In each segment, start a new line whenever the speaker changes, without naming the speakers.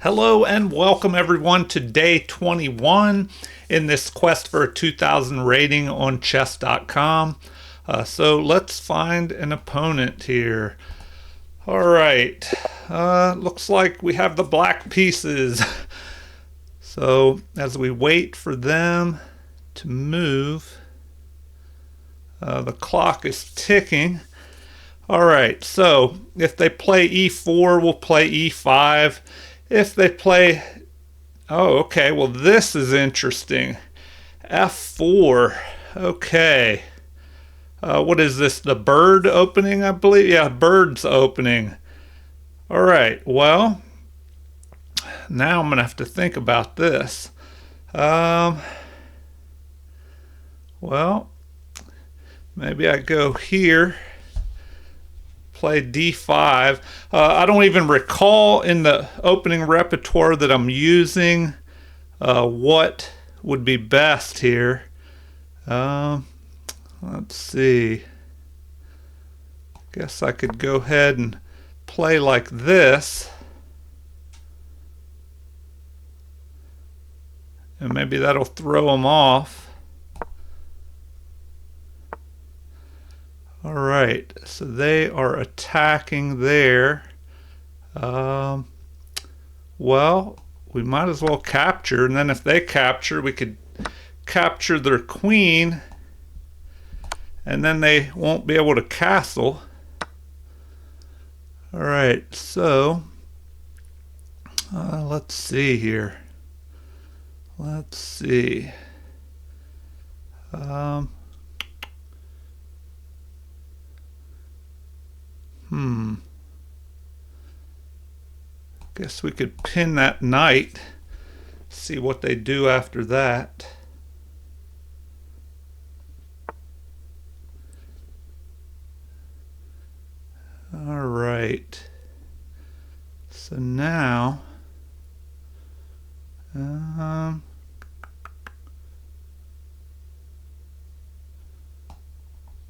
Hello and welcome everyone to day 21 in this quest for a 2000 rating on chess.com. So let's find an opponent here. All right, looks like we have the black pieces. So as we wait for them to move, the clock is ticking. All right, so if they play e4, we'll play e5. If they play, oh, okay, well, this is interesting. f4, okay. What is this, the bird opening, I believe? Yeah, bird's opening. All right, well, now I'm going to have to think about this. Well, maybe I go here. Play d5. I don't even recall in the opening repertoire that I'm using what would be best here. Let's see. Guess I could go ahead and play like this. And maybe that'll throw them off. All right, so they are attacking there. Well, we might as well capture, and then if they capture, we could capture their queen, and then they won't be able to castle. All right, so let's see here. Let's see. Guess we could pin that knight, see what they do after that. All right. So now,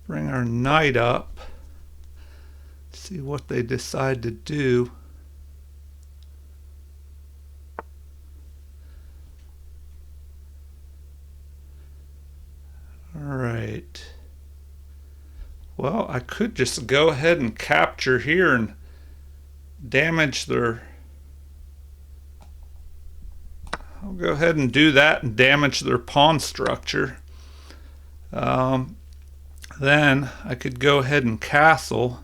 bring our knight up. See what they decide to do. All right. Well, I could just go ahead and capture here and damage their... I'll go ahead and do that and damage their pawn structure. Then I could go ahead and castle.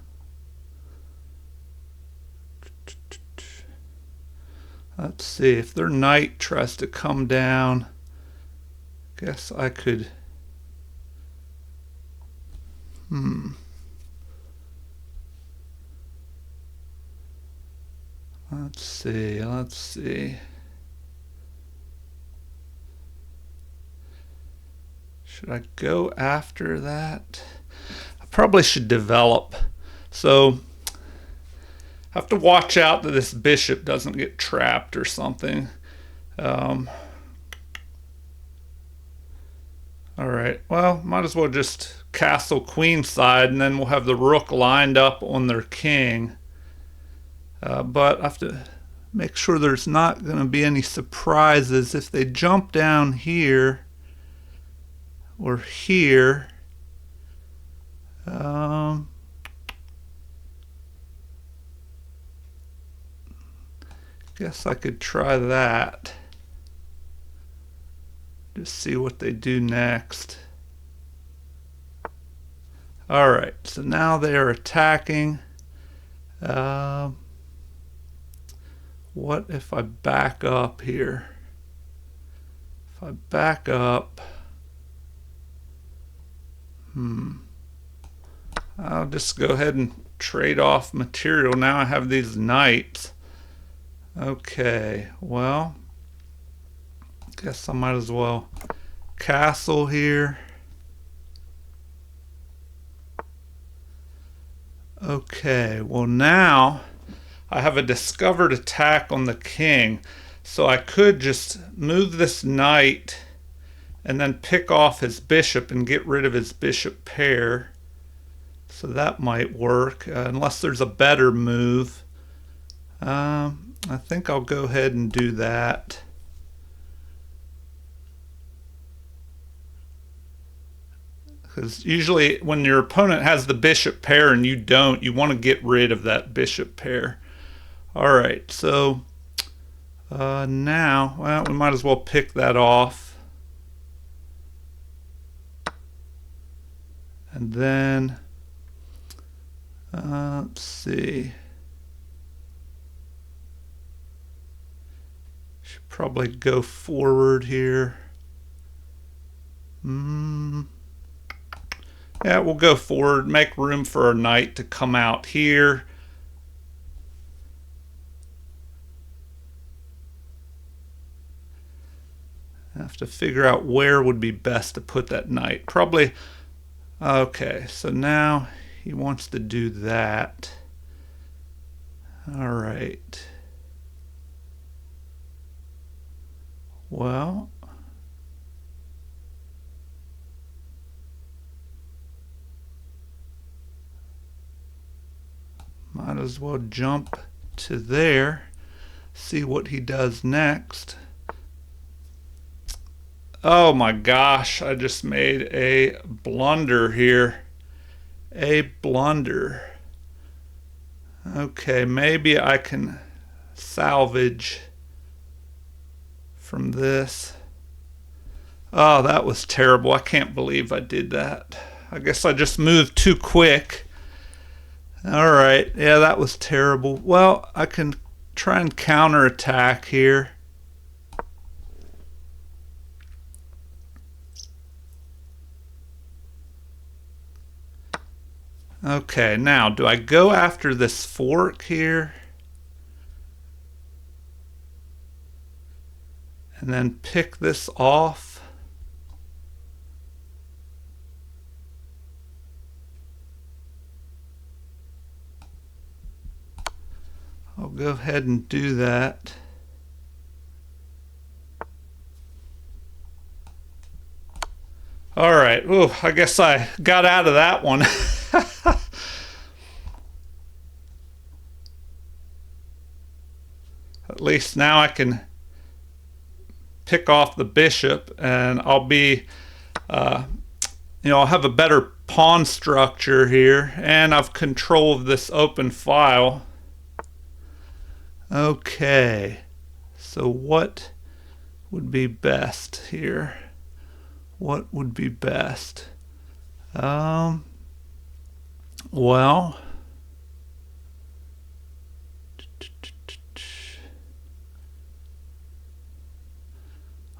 Let's see, if their knight tries to come down, guess I could... Let's see. Should I go after that? I probably should develop. So I have to watch out that this bishop doesn't get trapped or something. All right, well, might as well just castle queenside, and then we'll have the rook lined up on their king. But I have to make sure there's not going to be any surprises. If they jump down here or here, guess I could try that. Just see what they do next. All right, so now they are attacking. What if I back up here? If I back up, I'll just go ahead and trade off material. Now I have these knights. Okay, well, guess I might as well castle here. Okay, well now I have a discovered attack on the king, so I could just move this knight and then pick off his bishop and get rid of his bishop pair. So that might work, unless there's a better move. I think I'll go ahead and do that. Because usually when your opponent has the bishop pair and you don't, you want to get rid of that bishop pair. All right, so now, well, we might as well pick that off. And then, let's see. Should probably go forward here. Yeah, we'll go forward, make room for our knight to come out here. I have to figure out where would be best to put that knight. Probably, okay, so now he wants to do that. All right. Well, might as well jump to there, see what he does next. Oh my gosh, I just made a blunder here. A blunder. Okay, maybe I can salvage from this. Oh, that was terrible. I can't believe I did that. I guess I just moved too quick. All right, yeah, that was terrible. Well, I can try and counterattack here. Okay, now do I go after this fork here? And then pick this off? I'll go ahead and do that. All right, ooh, I guess I got out of that one. At least now I can pick off the bishop and I'll be, I'll have a better pawn structure here and I've control of this open file. Okay, so what would be best here? What would be best? Well,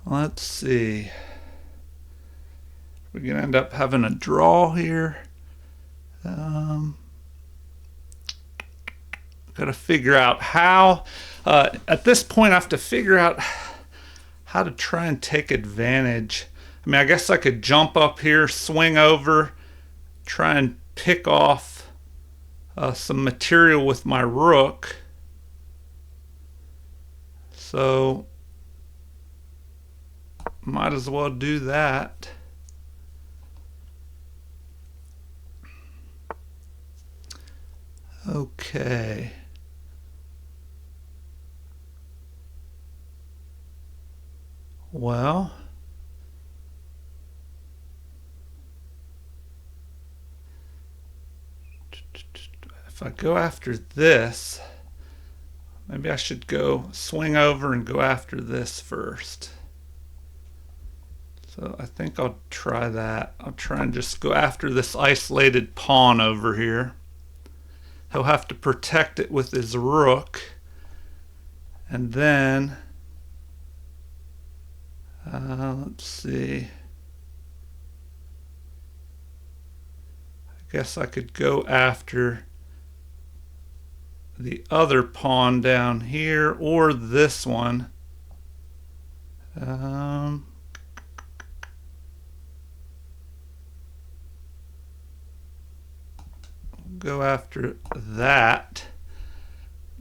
let's see. We're gonna end up having a draw here. Got to figure out how. At this point, I have to figure out how to try and take advantage. I mean, I guess I could jump up here, swing over, try and pick off some material with my rook. So, might as well do that. Okay. Well, if I go after this, maybe I should go swing over and go after this first. So I think I'll try that. I'll try and just go after this isolated pawn over here. He'll have to protect it with his rook. And then, let's see. I guess I could go after the other pawn down here or this one. Go after that.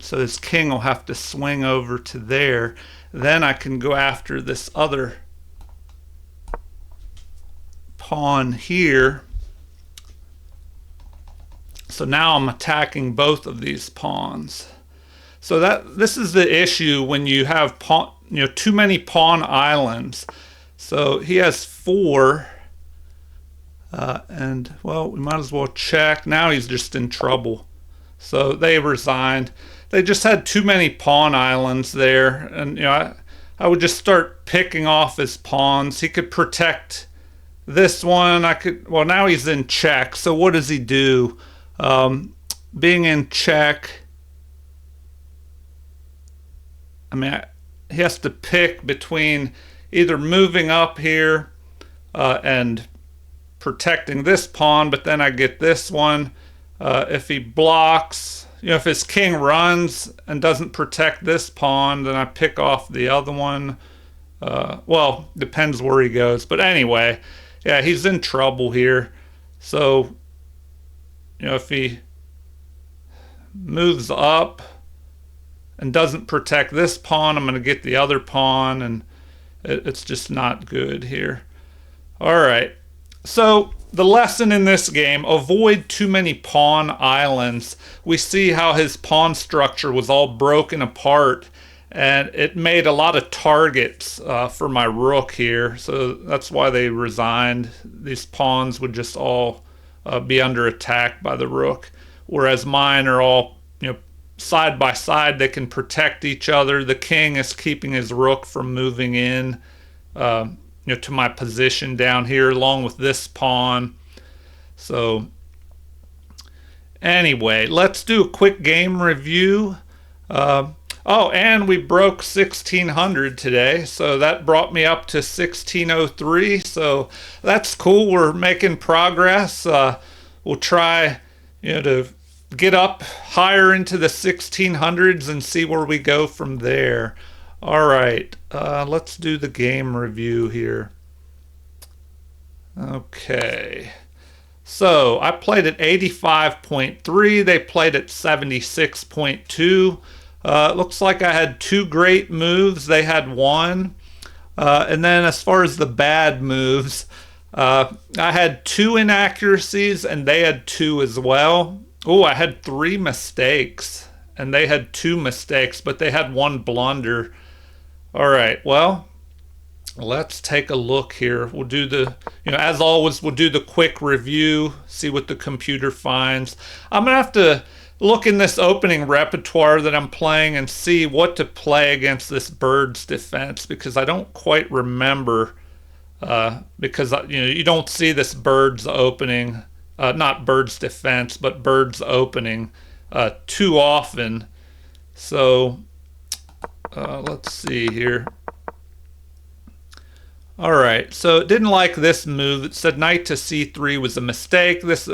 So his king will have to swing over to there. Then I can go after this other pawn here. So now I'm attacking both of these pawns. So this is the issue when you have too many pawn islands. So he has 4, and well, we might as well check. Now he's just in trouble. So they resigned. They just had too many pawn islands there, and I would just start picking off his pawns. He could protect this one. Well, now he's in check. So what does he do? Being in check, I mean, he has to pick between either moving up here and protecting this pawn, but then I get this one. If he blocks, if his king runs and doesn't protect this pawn, then I pick off the other one. Well, depends where he goes. But anyway, yeah, he's in trouble here. So, if he moves up and doesn't protect this pawn, I'm going to get the other pawn, and it's just not good here. All right. So the lesson in this game, avoid too many pawn islands. We see how his pawn structure was all broken apart, and it made a lot of targets for my rook here. So that's why they resigned. These pawns would just all be under attack by the rook, whereas mine are all side by side. They can protect each other. The king is keeping his rook from moving in to my position down here along with this pawn. So anyway, let's do a quick game review. Oh, and we broke 1600 today, so that brought me up to 1603. So that's cool. We're making progress. We'll try to get up higher into the 1600s and see where we go from there. All right, let's do the game review here. Okay, so I played at 85.3. They played at 76.2. Looks like I had 2 great moves. They had 1. And then as far as the bad moves, I had 2 inaccuracies and they had 2 as well. Oh, I had 3 mistakes and they had 2 mistakes, but they had 1 blunder. All right, well, let's take a look here. We'll do the, as always, we'll do the quick review, see what the computer finds. I'm going to have to look in this opening repertoire that I'm playing and see what to play against this bird's defense, because I don't quite remember, because you don't see this bird's opening, not bird's defense, but bird's opening too often. So let's see here. All right, so it didn't like this move. It said knight to c3 was a mistake. This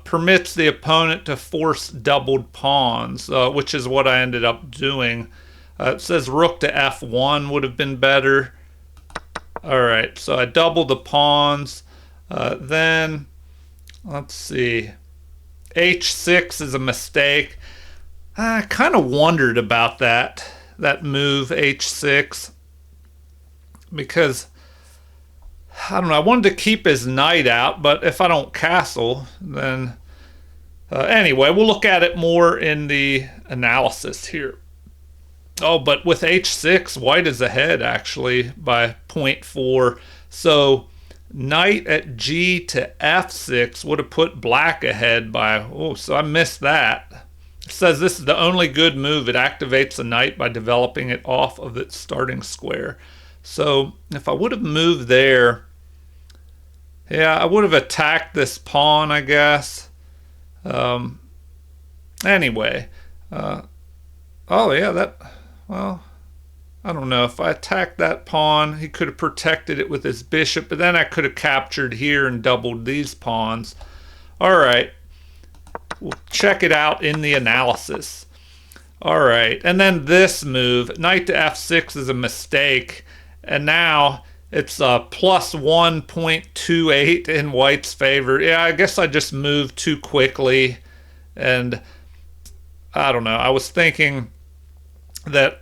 permits the opponent to force doubled pawns, which is what I ended up doing. It says rook to f1 would have been better. All right, so I doubled the pawns. Then, let's see, h6 is a mistake. I kind of wondered about that move, h6, because I don't know, I wanted to keep his knight out, but if I don't castle, then anyway, we'll look at it more in the analysis here. Oh, but with h6, white is ahead actually by 0.4. So knight at g to f6 would have put black ahead by, so I missed that. It says this is the only good move. It activates the knight by developing it off of its starting square. So if I would have moved there, yeah, I would have attacked this pawn, I guess. Anyway, oh yeah, well, I don't know. If I attacked that pawn, he could have protected it with his bishop, but then I could have captured here and doubled these pawns. All right, we'll check it out in the analysis. All right, and then this move, knight to f6 is a mistake, and now it's plus 1.28 in white's favor. Yeah, I guess I just moved too quickly, and I don't know. I was thinking that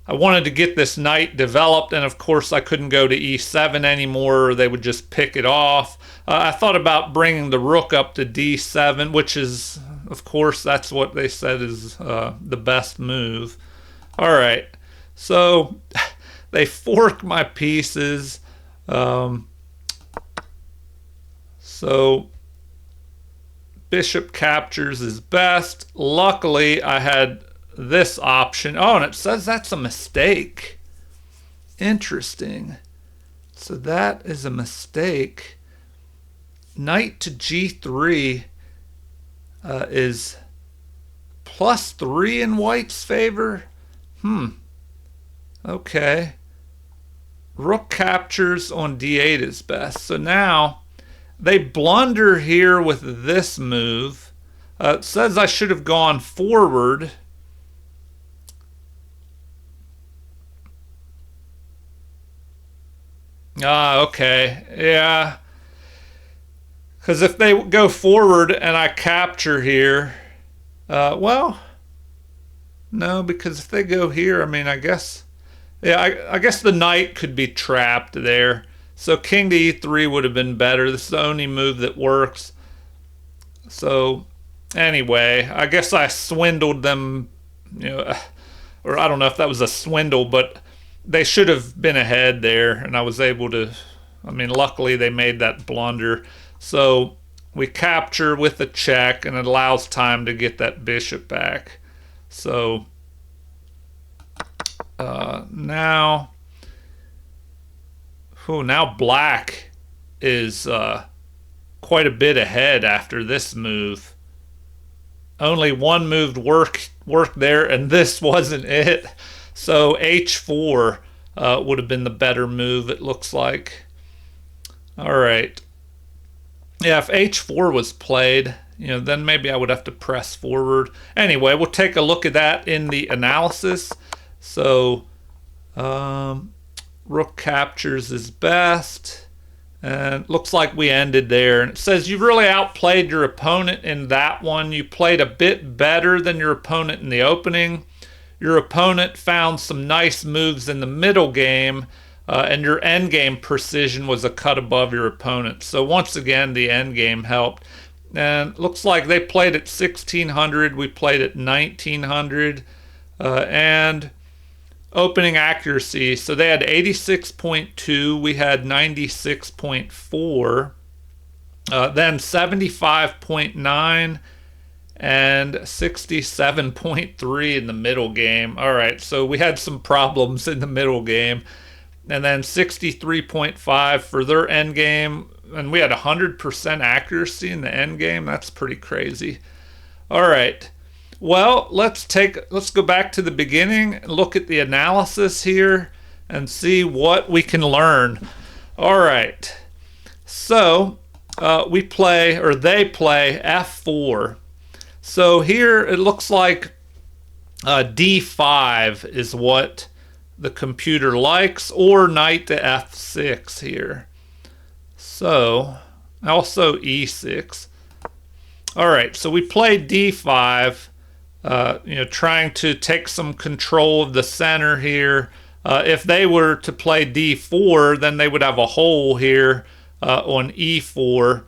I wanted to get this knight developed, and of course I couldn't go to e7 anymore, or they would just pick it off. I thought about bringing the rook up to d7, which is Of course, that's what they said is the best move. All right, so they fork my pieces. So bishop captures is best. Luckily, I had this option. Oh, and it says that's a mistake. Interesting. So that is a mistake. Knight to g3 is +3 in white's favor. Okay. Rook captures on d8 is best. So now they blunder here with this move. It says I should have gone forward. Okay. Yeah. Because if they go forward and I capture here, well, no, because if they go here, I mean, I guess, yeah, I guess the knight could be trapped there. So king to e3 would have been better. This is the only move that works. So anyway, I guess I swindled them, or I don't know if that was a swindle, but they should have been ahead there, and I was able to, I mean, luckily they made that blunder. So we capture with a check, and it allows time to get that bishop back. So now black is quite a bit ahead after this move. Only one move worked there, and this wasn't it. So h4 would have been the better move, it looks like. All right. Yeah, if h4 was played, then maybe I would have to press forward. Anyway, we'll take a look at that in the analysis. So rook captures is best. And it looks like we ended there. And it says you really outplayed your opponent in that one. You played a bit better than your opponent in the opening. Your opponent found some nice moves in the middle game, and your endgame precision was a cut above your opponent. So once again, the endgame helped. And it looks like they played at 1600, we played at 1900, and opening accuracy. So they had 86.2, we had 96.4, then 75.9, and 67.3 in the middle game. All right, so we had some problems in the middle game. And then 63.5 for their end game. And we had 100% accuracy in the end game. That's pretty crazy. All right. Well, let's go back to the beginning and look at the analysis here and see what we can learn. All right. So they play f4. So here it looks like d5 is what the computer likes, or knight to f6 here. So also e6. All right, so we played d5, trying to take some control of the center here. If they were to play d4, then they would have a hole here on e4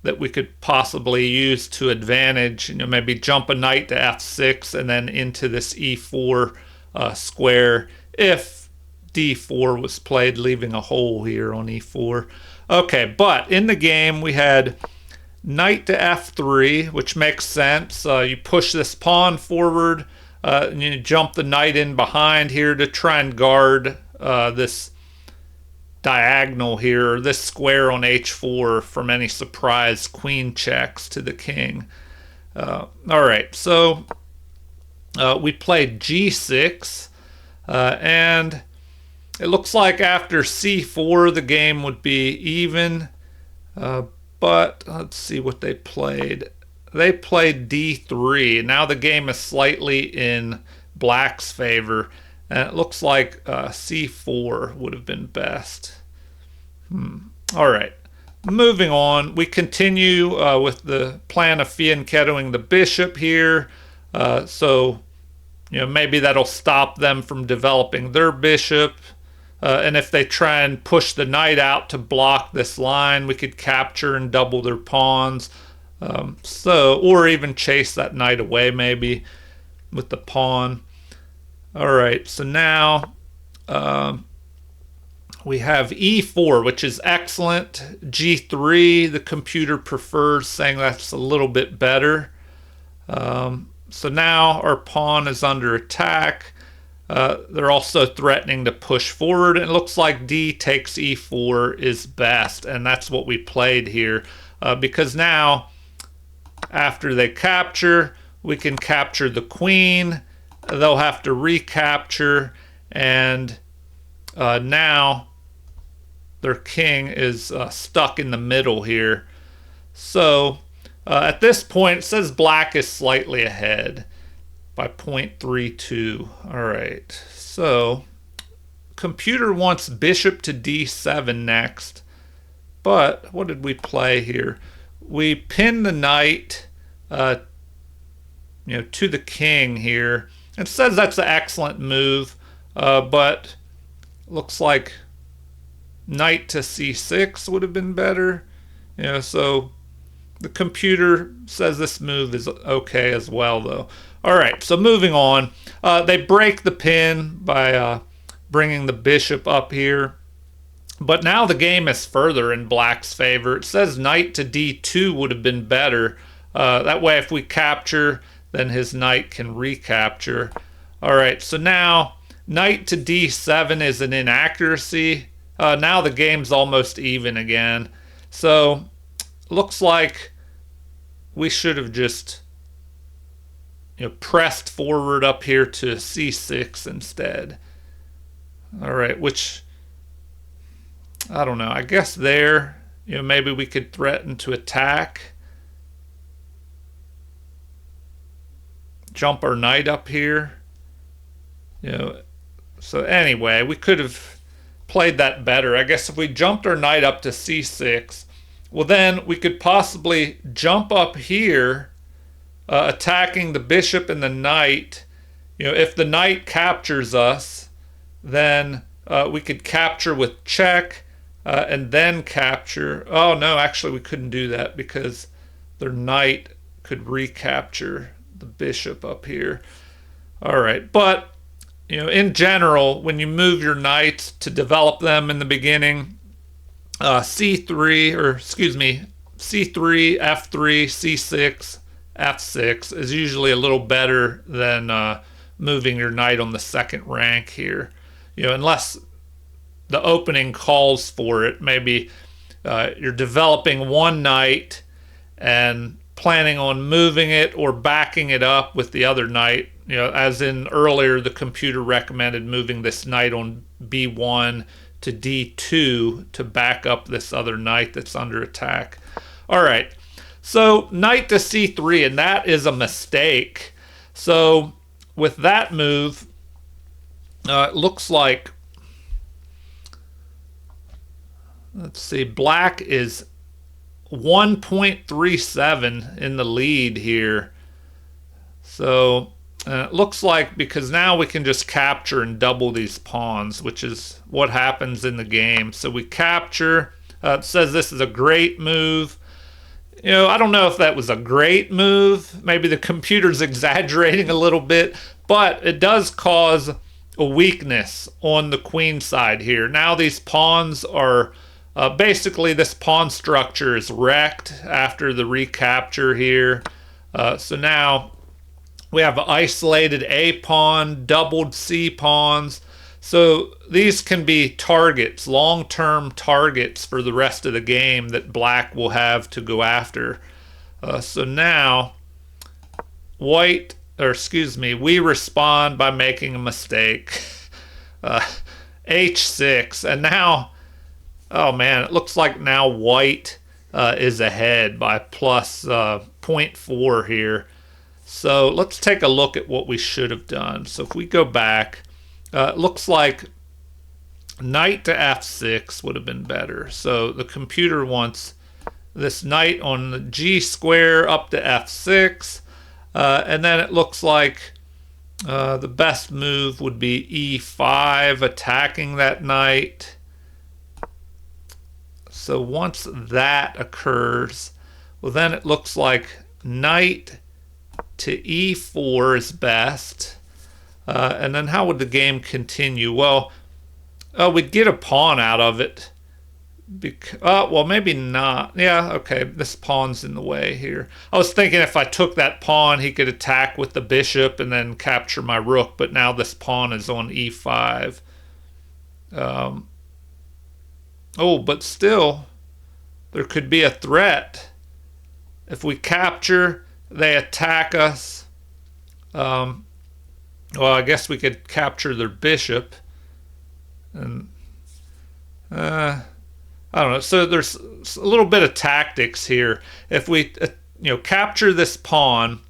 that we could possibly use to advantage. Maybe jump a knight to f6 and then into this e4 square if d4 was played, leaving a hole here on e4. Okay, but in the game we had knight to f3, which makes sense. You push this pawn forward, and you jump the knight in behind here to try and guard this diagonal here, or this square on h4 from any surprise queen checks to the king. All right, so we played g6, and it looks like after c4 the game would be even, but let's see what they played. They played d3. Now the game is slightly in black's favor, and it looks like c4 would have been best. All right, moving on. We continue with the plan of fianchettoing the bishop here. So maybe that'll stop them from developing their bishop. And if they try and push the knight out to block this line, we could capture and double their pawns. Or even chase that knight away maybe with the pawn. All right, so now we have e4, which is excellent. g3, the computer prefers, saying that's a little bit better. So now our pawn is under attack. They're also threatening to push forward. It looks like d takes e4 is best, and that's what we played here. Because now, after they capture, we can capture the queen. They'll have to recapture, and now their king is stuck in the middle here. So at this point, it says black is slightly ahead by 0.32. All right, so computer wants bishop to d7 next. But what did we play here? We pinned the knight to the king here. It says that's an excellent move, but looks like knight to c6 would have been better. So the computer says this move is okay as well, though. All right, so moving on. They break the pin by bringing the bishop up here. But now the game is further in black's favor. It says knight to d2 would have been better. That way, if we capture, then his knight can recapture. All right, so now knight to d7 is an inaccuracy. Now the game's almost even again. So looks like we should have just pressed forward up here to c6 instead. All right, which, I don't know. I guess there, maybe we could threaten to attack. Jump our knight up here. So anyway, we could have played that better. I guess if we jumped our knight up to c6, well then we could possibly jump up here, attacking the bishop and the knight. If the knight captures us, then we could capture with check, and then capture. Oh no, actually we couldn't do that because their knight could recapture the bishop up here. All right, but in general, when you move your knights to develop them in the beginning, c3, f3, c6, f6 is usually a little better than moving your knight on the second rank here. Unless the opening calls for it. Maybe you're developing one knight and planning on moving it or backing it up with the other knight. As in earlier, the computer recommended moving this knight on b1 to d2 to back up this other knight that's under attack. All right, so knight to c3, and that is a mistake. So with that move, it looks like, let's see, black is 1.37 in the lead here. So it looks like, because now we can just capture and double these pawns, which is what happens in the game. So we capture. It says this is a great move. I don't know if that was a great move. Maybe the computer's exaggerating a little bit, but it does cause a weakness on the queen side here. Now these pawns are basically, this pawn structure is wrecked after the recapture here. So now we have isolated A pawn, doubled C pawns. So these can be targets, long-term targets for the rest of the game that black will have to go after. So now we respond by making a mistake. H6, and now, oh man, it looks like now white is ahead by plus 0.4 here. So let's take a look at what we should have done. So if we go back, it looks like knight to f6 would have been better. So the computer wants this knight on the g square up to f6, and then it looks like the best move would be e5, attacking that knight. So once that occurs, well, then it looks like knight to e4 is best. And then how would the game continue? Well, we'd get a pawn out of it. Well, maybe not. Yeah, okay, this pawn's in the way here. I was thinking if I took that pawn, he could attack with the bishop and then capture my rook, but now this pawn is on e5. Oh, but still, there could be a threat. If we capture, they attack us. Well, I guess we could capture their bishop. And I don't know. So there's a little bit of tactics here. If we capture this pawn,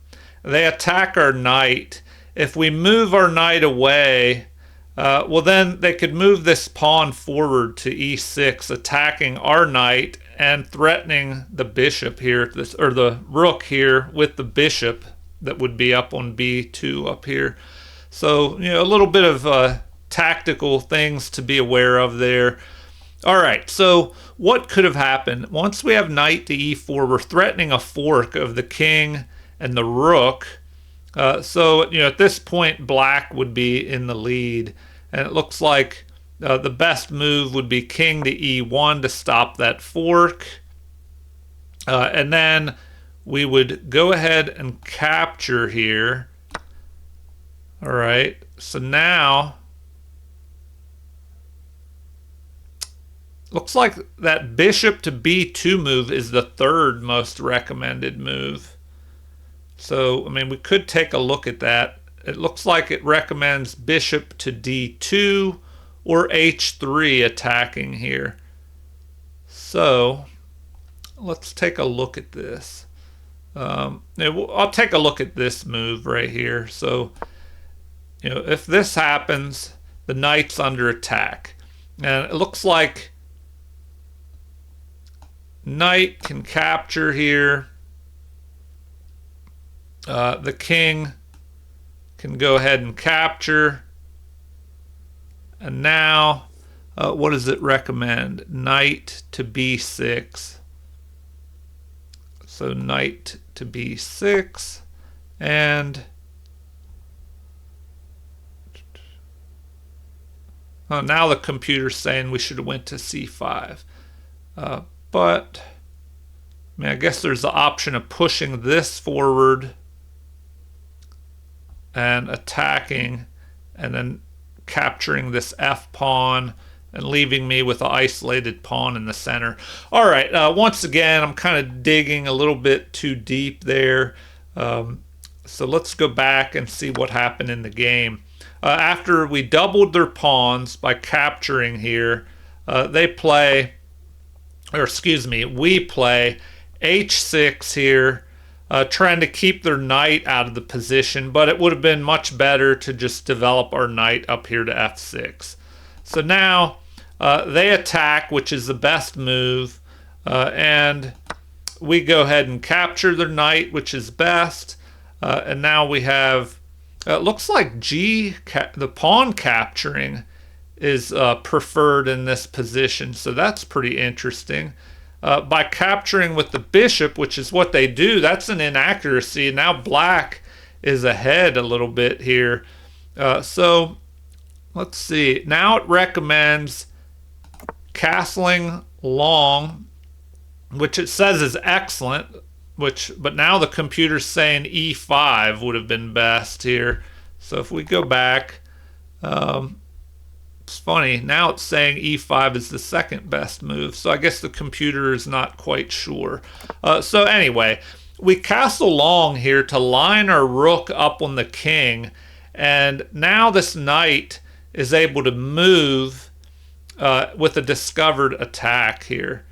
they attack our knight. If we move our knight away, well, then they could move this pawn forward to e6, attacking our knight and threatening the bishop here, or the rook here with the bishop that would be up on b2 up here. So, a little bit of tactical things to be aware of there. All right, so what could have happened? Once we have knight to e4, we're threatening a fork of the king and the rook. So, at this point, black would be in the lead. And it looks like the best move would be king to e1 to stop that fork. And then we would go ahead and capture here. All right, so now looks like that bishop to b2 move is the third most recommended move. So, I mean, we could take a look at that. It looks like it recommends bishop to d2 or h3 attacking here. So, let's take a look at this. I'll take a look at this move right here. So, if this happens, the knight's under attack. And it looks like knight can capture here. The king can go ahead and capture. And now, what does it recommend? Knight to b6. So knight to b6. And now the computer's saying we should have went to c5. But I guess there's the option of pushing this forward and attacking and then capturing this f pawn and leaving me with an isolated pawn in the center. All right, once again, I'm kind of digging a little bit too deep there. So let's go back and see what happened in the game. After we doubled their pawns by capturing here, we play h6 here, trying to keep their knight out of the position, but it would have been much better to just develop our knight up here to f6. So now they attack, which is the best move, and we go ahead and capture their knight, which is best, and now we have, it looks like the pawn capturing is preferred in this position, so that's pretty interesting. By capturing with the bishop, which is what they do, that's an inaccuracy. Now black is ahead a little bit here. So let's see. Now it recommends castling long, which it says is excellent, but now the computer's saying e5 would have been best here. So if we go back, it's funny, now it's saying e5 is the second best move, so I guess the computer is not quite sure. So anyway, we castle long here to line our rook up on the king, and now this knight is able to move with a discovered attack here.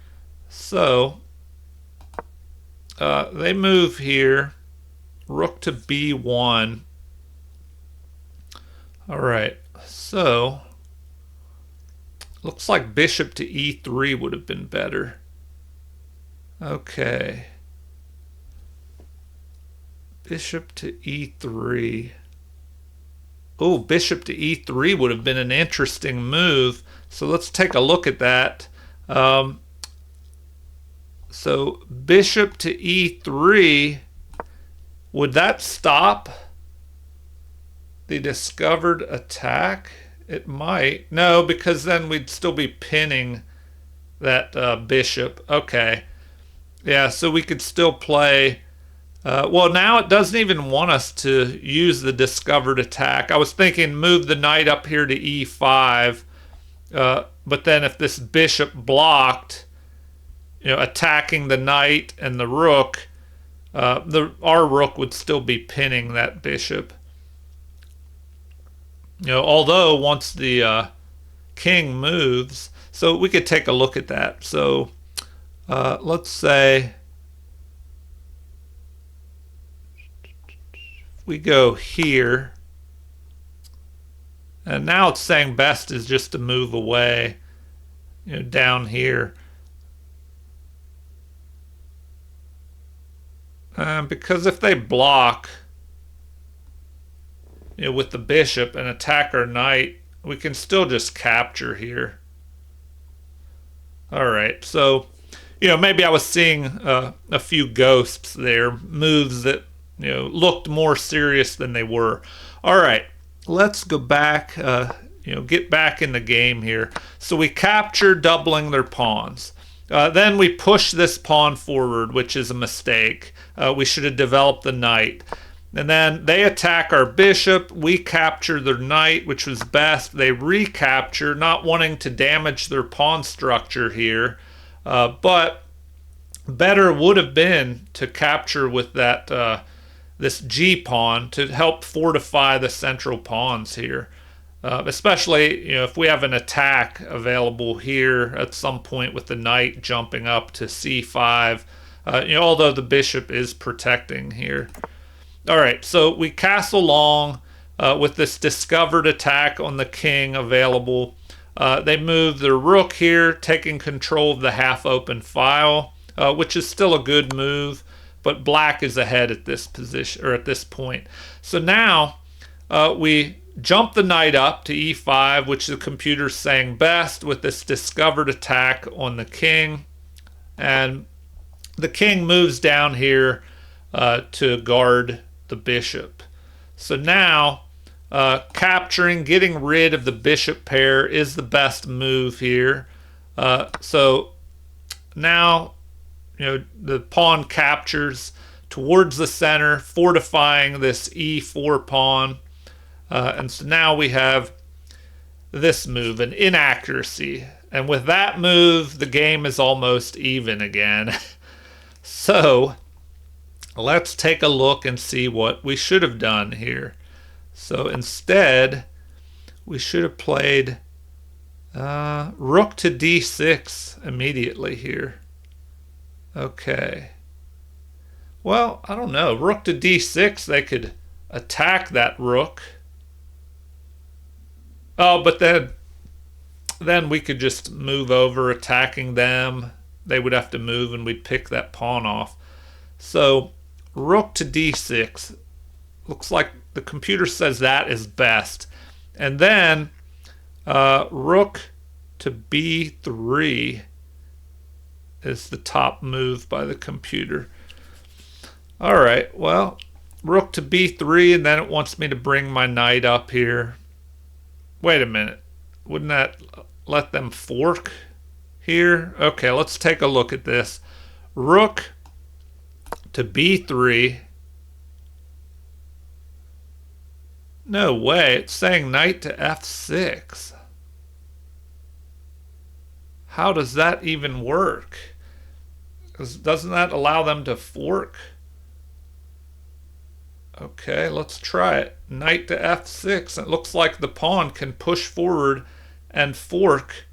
So they move here, rook to b1. All right, so looks like bishop to e3 would have been better. Okay. Bishop to e3. Oh, bishop to e3 would have been an interesting move. So let's take a look at that. So bishop to e3, would that stop the discovered attack? It might. No, because then we'd still be pinning that bishop. Okay. Yeah, so we could still play. Well, now it doesn't even want us to use the discovered attack. I was thinking move the knight up here to e5, but then if this bishop blocked, attacking the knight and the rook, our rook would still be pinning that bishop. Although once the king moves, so we could take a look at that. So let's say we go here, and now it's saying best is just to move away, down here. Because if they block, with the bishop and attack our knight, we can still just capture here. All right, so maybe I was seeing a few ghosts there, moves that looked more serious than they were. All right, let's go back, get back in the game here. So we capture, doubling their pawns. Then we push this pawn forward, which is a mistake. We should have developed the knight. And then they attack our bishop. We capture their knight, which was best. They recapture, not wanting to damage their pawn structure here. But better would have been to capture with that this G pawn to help fortify the central pawns here. Especially if we have an attack available here at some point with the knight jumping up to c5. Although the bishop is protecting here. All right, so we castle long with this discovered attack on the king available. They move their rook here, taking control of the half-open file, which is still a good move, but black is ahead at this position or at this point. So now we jump the knight up to e5, which the computer's saying best with this discovered attack on the king, and the king moves down here to guard the bishop. So now capturing, getting rid of the bishop pair is the best move here. So now the pawn captures towards the center, fortifying this e4 pawn. And so now we have this move, an inaccuracy. And with that move, the game is almost even again. So let's take a look and see what we should have done here. So instead, we should have played rook to d6 immediately here. Okay. Well, I don't know. Rook to d6, they could attack that rook. Oh, but then we could just move over, attacking them. They would have to move, and we'd pick that pawn off. So rook to d6. Looks like the computer says that is best. And then rook to b3 is the top move by the computer. All right, well, rook to b3, and then it wants me to bring my knight up here. Wait a minute. Wouldn't that let them fork here? Okay, let's take a look at this. Rook to b3. No way. It's saying knight to f6. How does that even work? Doesn't that allow them to fork? Okay, let's try it. Knight to f6. It looks like the pawn can push forward and fork.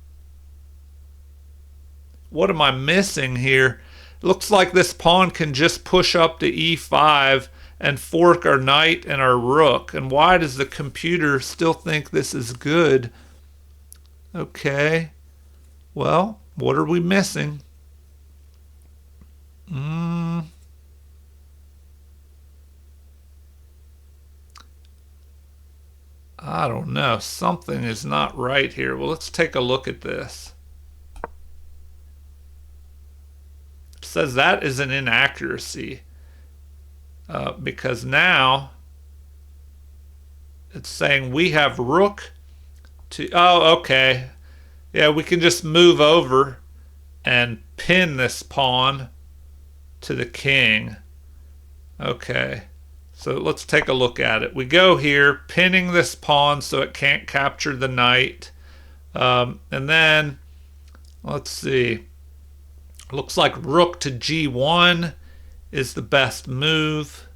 What am I missing here? It looks like this pawn can just push up to e5 and fork our knight and our rook. And why does the computer still think this is good? Okay. Well, what are we missing? I don't know. Something is not right here. Well, let's take a look at this. says that is an inaccuracy because now it's saying we have rook to, oh, okay. Yeah, we can just move over and pin this pawn to the king. Okay, so let's take a look at it. We go here, pinning this pawn so it can't capture the knight. And then, let's see. Looks like rook to g1 is the best move.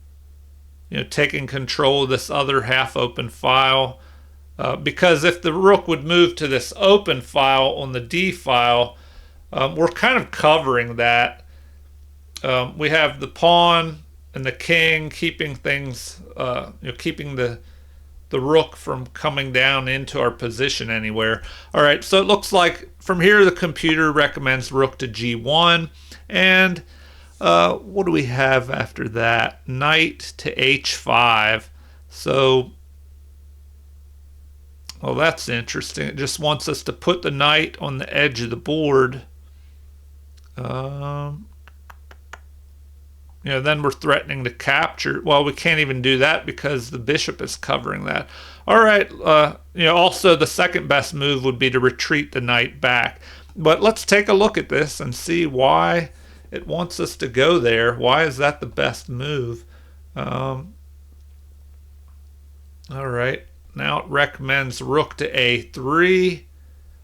You know, taking control of this other half open file. Because if the rook would move to this open file on the d file, we're kind of covering that. We have the pawn and the king keeping things, keeping the rook from coming down into our position anywhere. All right, so it looks like from here the computer recommends rook to g1, and what do we have after that? Knight to h5. So, well, that's interesting. It just wants us to put the knight on the edge of the board. Then we're threatening to capture. Well, we can't even do that because the bishop is covering that. All right. Also the second best move would be to retreat the knight back. But let's take a look at this and see why it wants us to go there. Why is that the best move? All right. Now it recommends rook to a3,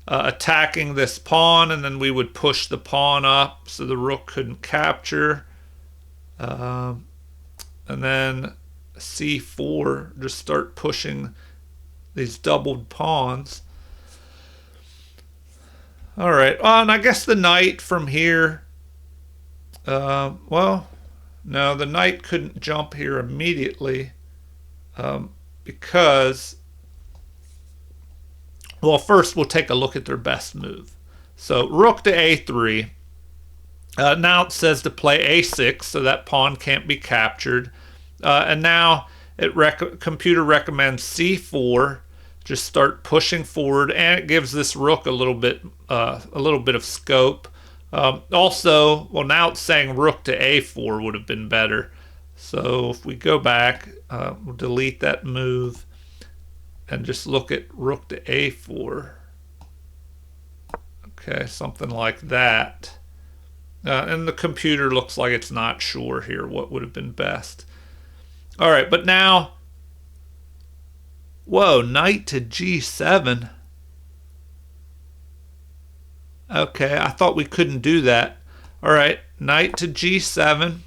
attacking this pawn, and then we would push the pawn up so the rook couldn't capture. And then c4, just start pushing these doubled pawns. All right, and I guess the knight from here, well, no, the knight couldn't jump here immediately because, well, first we'll take a look at their best move. So rook to a3. Now it says to play a6, so that pawn can't be captured. And now computer recommends c4. Just start pushing forward, and it gives this rook a little bit of scope. Also, well, now it's saying rook to a4 would have been better. So if we go back, we'll delete that move and just look at rook to a4. Okay, something like that. And the computer looks like it's not sure here what would have been best. All right, but now, whoa, knight to g7. Okay, I thought we couldn't do that. All right, knight to g7.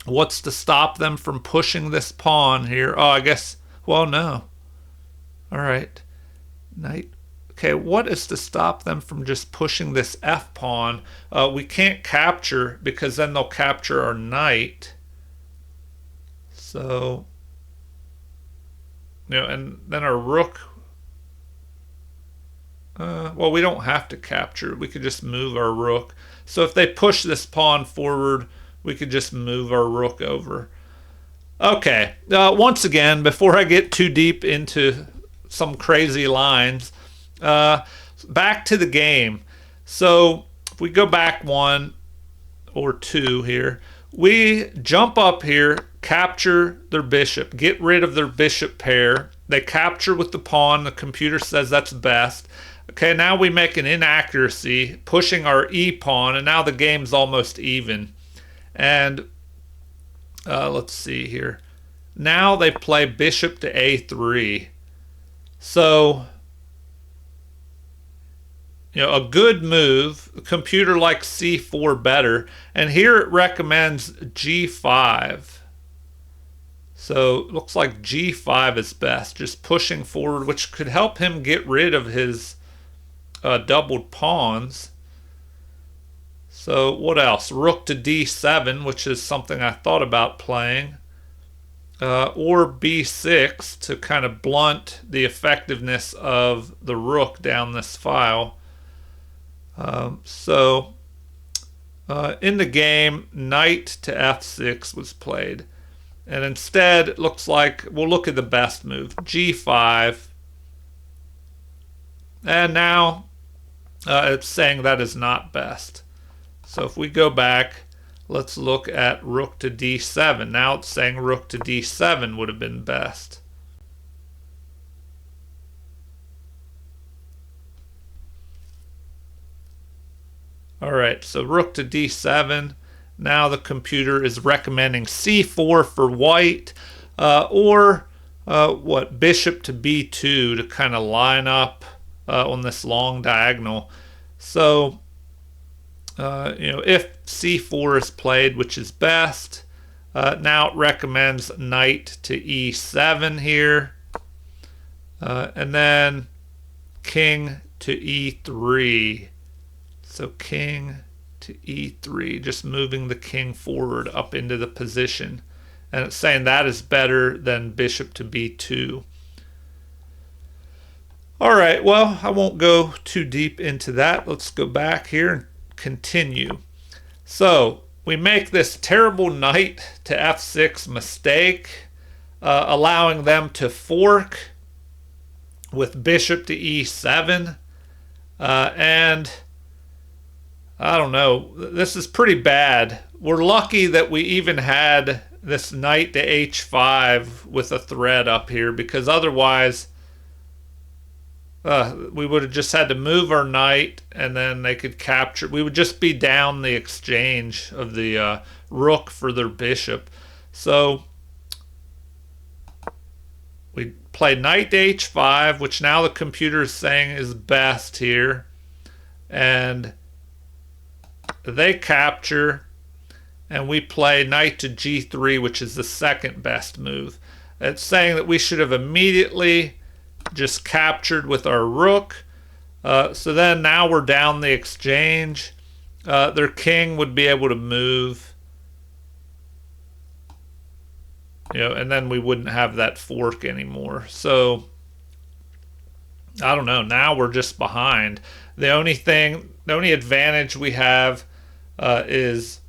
What's to stop them from pushing this pawn here? Oh, I guess, well, no. All right, knight. Okay, what is to stop them from just pushing this f pawn? We can't capture because then they'll capture our knight. So, and then our rook. Well, we don't have to capture. We could just move our rook. So if they push this pawn forward, we could just move our rook over. Okay, once again, before I get too deep into some crazy lines, back to the game. So if we go back 1 or 2 here, we jump up here, capture their bishop, get rid of their bishop pair. They capture with the pawn. The computer says that's best. Okay, now we make an inaccuracy, pushing our e pawn, and now the game's almost even. And let's see here. Now they play bishop to a3. So, a good move. The computer likes c4 better, and here it recommends g5. So it looks like g5 is best, just pushing forward, which could help him get rid of his doubled pawns. So what else? Rook to d7, which is something I thought about playing. Or b6 to kind of blunt the effectiveness of the rook down this file. In the game, knight to f6 was played. And instead, it looks like, we'll look at the best move, g5. And now it's saying that is not best. So if we go back, let's look at rook to d7. Now it's saying rook to d7 would have been best. All right, so rook to d7. Now the computer is recommending c4 for white, or bishop to b2 to kind of line up on this long diagonal. So, if c4 is played, which is best, now it recommends knight to e7 here, and then king to e3. So king to e3, just moving the king forward up into the position. And it's saying that is better than bishop to b2. All right, well, I won't go too deep into that. Let's go back here and continue. So we make this terrible knight to f6 mistake, allowing them to fork with bishop to e7. And I don't know, this is pretty bad. We're lucky that we even had this knight to h5 with a thread up here, because otherwise we would have just had to move our knight and then they could capture. We would just be down the exchange of the rook for their bishop. So we played knight to h5, which now the computer is saying is best here. And they capture, and we play knight to g3, which is the second best move. It's saying that we should have immediately just captured with our rook. So then now we're down the exchange. Their king would be able to move, and then we wouldn't have that fork anymore. So I don't know. Now we're just behind. The only advantage we have is,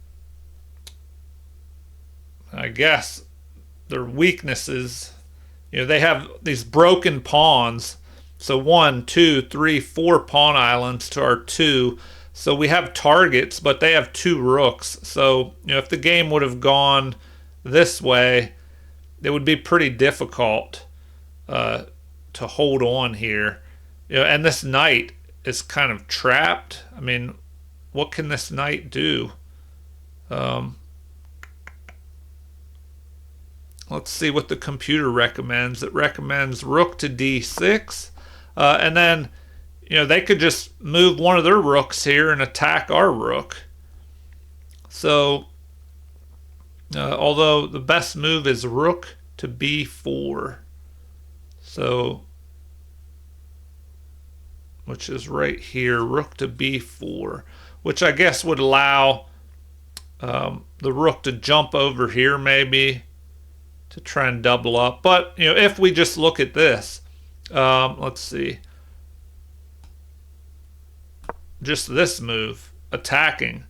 I guess, their weaknesses. They have these broken pawns. So 1, 2, 3, 4 pawn islands to our 2. So we have targets, but they have 2 rooks. So, if the game would have gone this way, it would be pretty difficult to hold on here. And this knight is kind of trapped. I mean, what can this knight do? Let's see what the computer recommends. It recommends rook to d6. And then, they could just move one of their rooks here and attack our rook. So, although the best move is rook to b4. So, which is right here, rook to b4, which I guess would allow the rook to jump over here maybe to try and double up. But, if we just look at this, let's see, just this move, attacking.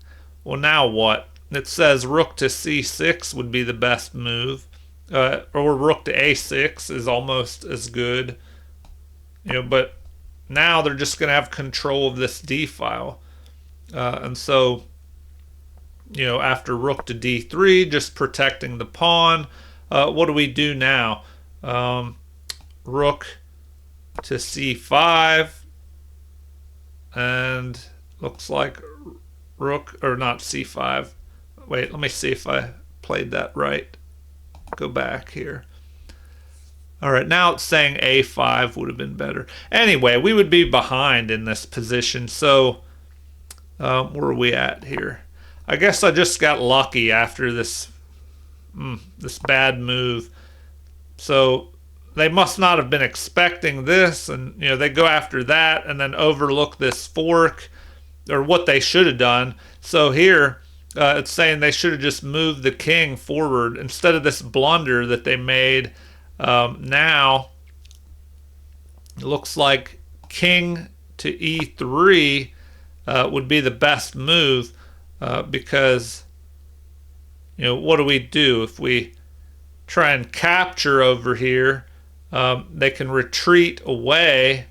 Well, now what? It says rook to c6 would be the best move, or rook to a6 is almost as good, but now they're just going to have control of this d file. And so, after rook to d3, just protecting the pawn, what do we do now? Rook to c5, and looks like rook, or not c5. Wait, let me see if I played that right. Go back here. All right, now it's saying a5 would have been better. Anyway, we would be behind in this position. So where are we at here? I guess I just got lucky after this bad move. So they must not have been expecting this, and they go after that and then overlook this fork, or what they should have done. So here it's saying they should have just moved the king forward instead of this blunder that they made. Now it looks like king to e3 would be the best move, because what do we do if we try and capture over here? They can retreat away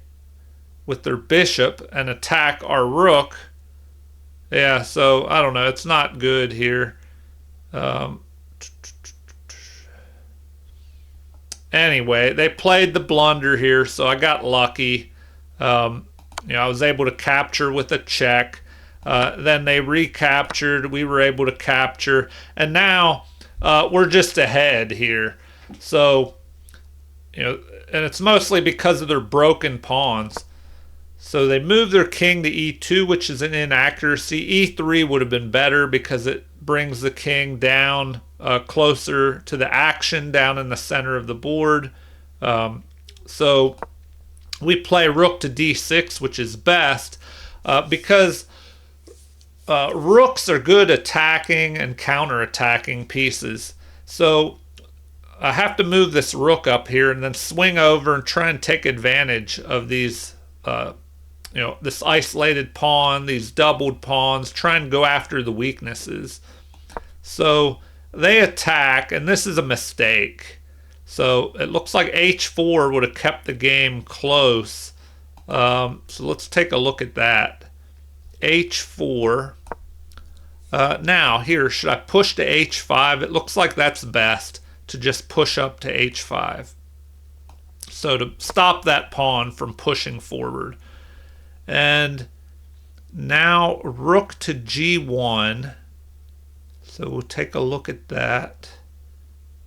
with their bishop and attack our rook, Yeah, so I don't know. It's not good here. Um, anyway, they played the blunder here, so I got lucky. Um, I was able to capture with a check. Then they recaptured. We were able to capture, and now we're just ahead here. So, and it's mostly because of their broken pawns. So they moved their king to e2, which is an inaccuracy. e3 would have been better because it brings the king down closer to the action down in the center of the board. So we play rook to d6, which is best because rooks are good attacking and counterattacking pieces. So I have to move this rook up here and then swing over and try and take advantage of these this isolated pawn, these doubled pawns, try and go after the weaknesses. So they attack, and this is a mistake. So it looks like h4 would have kept the game close. So let's take a look at that. h4. Now, here, should I push to h5? It looks like that's best to just push up to h5. So to stop that pawn from pushing forward. And now rook to g1. So we'll take a look at that.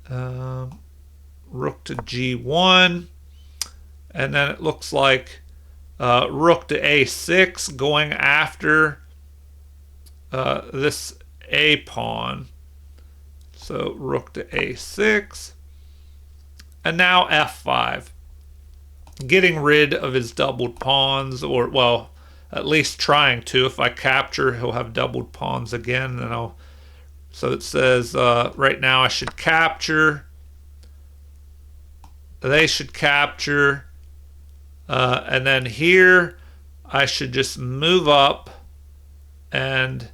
Rook to g1. And then it looks like rook to a6 going after this a pawn. So rook to a6. And now f5. Getting rid of his doubled pawns, or, well, at least trying to. If I capture, he'll have doubled pawns again. And I'll. So it says right now I should capture. They should capture. And then here I should just move up and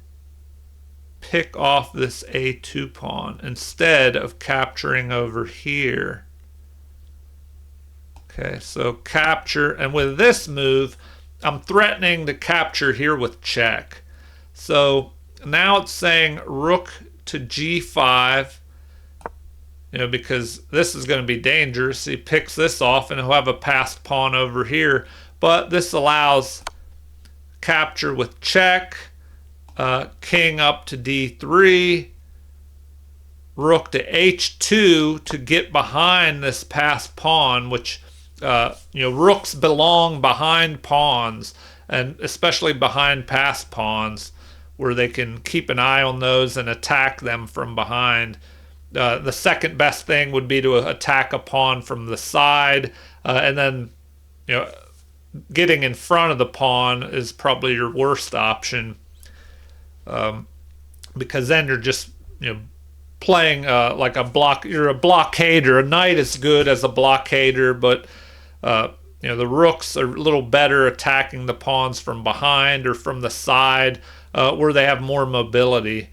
pick off this a2 pawn instead of capturing over here. Okay, so capture, and with this move, I'm threatening to capture here with check. So now it's saying rook to g5, because this is going to be dangerous. He picks this off, and he'll have a passed pawn over here. But this allows capture with check, king up to d3, rook to h2 to get behind this passed pawn, which rooks belong behind pawns, and especially behind passed pawns, where they can keep an eye on those and attack them from behind. The second best thing would be to attack a pawn from the side, and then getting in front of the pawn is probably your worst option, because then you're just playing like a block. You're a blockader. A knight is good as a blockader, but the rooks are a little better attacking the pawns from behind or from the side, where they have more mobility.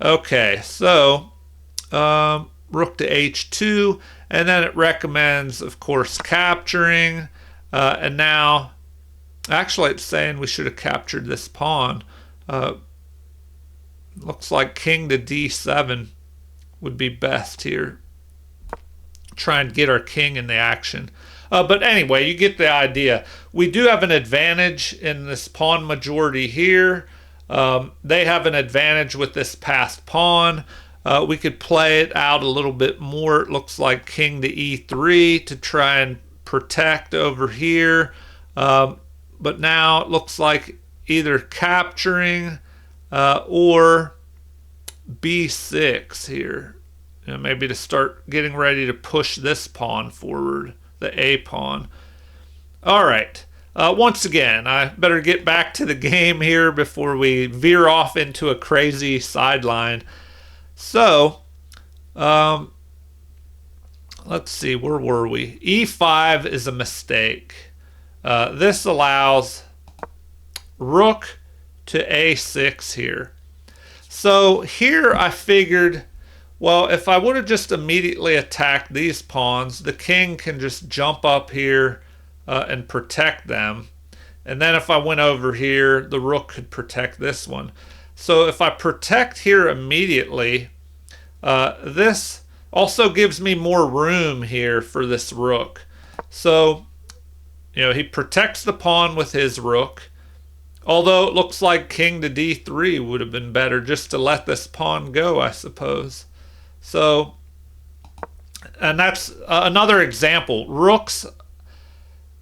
Okay, so rook to h2, and then it recommends, of course, capturing. And now, actually, it's saying we should have captured this pawn. Looks like king to d7 would be best here. Try and get our king in the action. But anyway, you get the idea. We do have an advantage in this pawn majority here. They have an advantage with this passed pawn. We could play it out a little bit more. It looks like king to e3 to try and protect over here. But now it looks like either capturing or b6 here. Maybe to start getting ready to push this pawn forward, the a pawn. All right. Once again, I better get back to the game here before we veer off into a crazy sideline. So, let's see, where were we? e5 is a mistake. This allows rook to a6 here. So here I figured, well, if I would have just immediately attacked these pawns, the king can just jump up here and protect them. And then if I went over here, the rook could protect this one. So if I protect here immediately, this also gives me more room here for this rook. So, he protects the pawn with his rook. Although it looks like king to d3 would have been better, just to let this pawn go, I suppose. So, and that's another example. Rooks,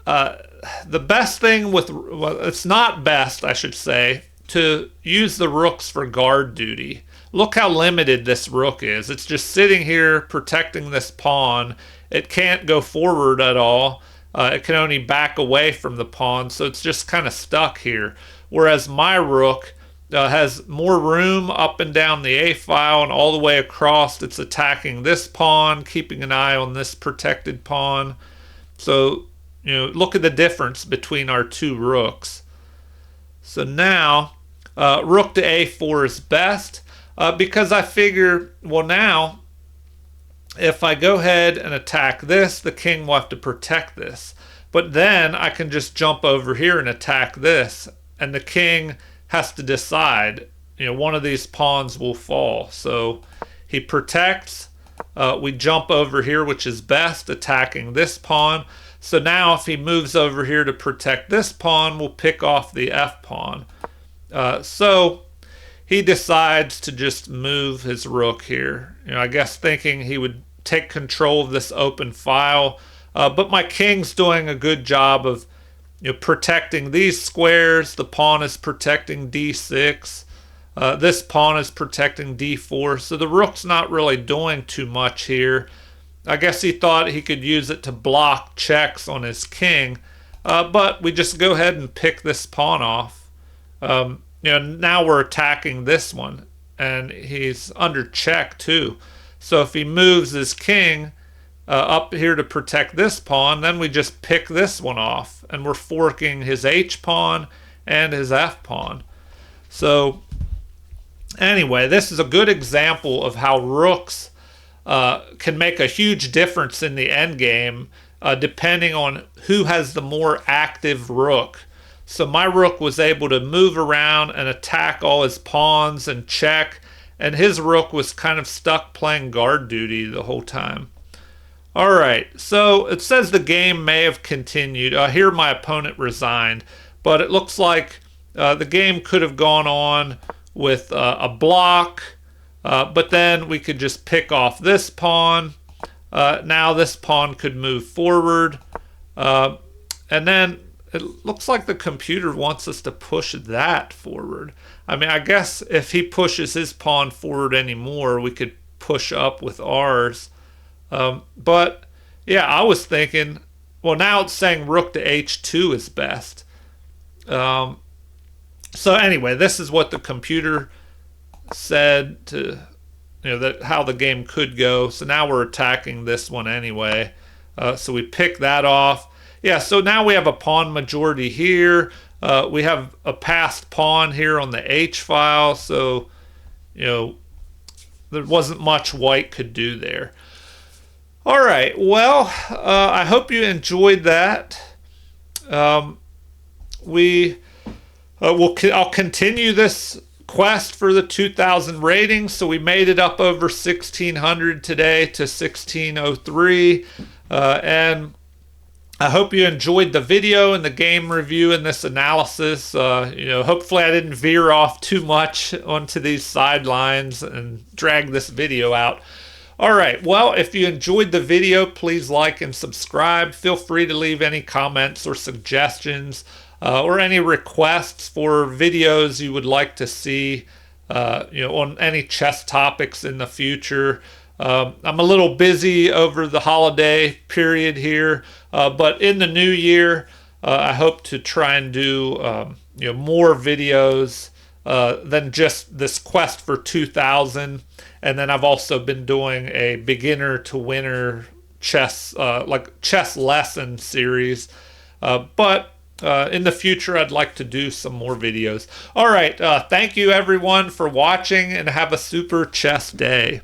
the best thing with, well, it's not best, I should say, to use the rooks for guard duty. Look how limited this rook is. It's just sitting here protecting this pawn. It can't go forward at all. It can only back away from the pawn, so it's just kind of stuck here. Whereas my rook has more room up and down the A file and all the way across. It's attacking this pawn, keeping an eye on this protected pawn. So, look at the difference between our two rooks. So now, rook to A4 is best. Because I figure, well, now, if I go ahead and attack this, the king will have to protect this. But then I can just jump over here and attack this, and the king has to decide, one of these pawns will fall. So he protects, we jump over here, which is best, attacking this pawn. So now if he moves over here to protect this pawn, we'll pick off the F pawn. So he decides to just move his rook here. I guess thinking he would take control of this open file. But my king's doing a good job of protecting these squares. The pawn is protecting d6. This pawn is protecting d4. So the rook's not really doing too much here. I guess he thought he could use it to block checks on his king. But we just go ahead and pick this pawn off. Now we're attacking this one, and he's under check too. So if he moves his king up here to protect this pawn, then we just pick this one off, and we're forking his H pawn and his F pawn. So anyway, this is a good example of how rooks can make a huge difference in the endgame, depending on who has the more active rook. So my rook was able to move around and attack all his pawns and check, and his rook was kind of stuck playing guard duty the whole time. All right, so it says the game may have continued. Here my opponent resigned, but it looks like the game could have gone on with a block, but then we could just pick off this pawn. Now this pawn could move forward, and then it looks like the computer wants us to push that forward. I mean, I guess if he pushes his pawn forward anymore, we could push up with ours. But yeah, I was thinking, well, now it's saying rook to h2 is best. So anyway, this is what the computer said to, that how the game could go. So now we're attacking this one anyway. So we pick that off. Yeah, so now we have a pawn majority here. We have a passed pawn here on the H file. So, there wasn't much white could do there. All right, well, I hope you enjoyed that. I'll continue this quest for the 2000 ratings. So we made it up over 1600 today to 1603. And I hope you enjoyed the video and the game review and this analysis. Hopefully I didn't veer off too much onto these sidelines and drag this video out. All right, well, if you enjoyed the video, please like and subscribe. Feel free to leave any comments or suggestions or any requests for videos you would like to see, on any chess topics in the future. I'm a little busy over the holiday period here, but in the new year, I hope to try and do more videos than just this quest for 2000. And then I've also been doing a beginner to winner chess lesson series. But in the future, I'd like to do some more videos. All right, thank you everyone for watching, and have a super chess day.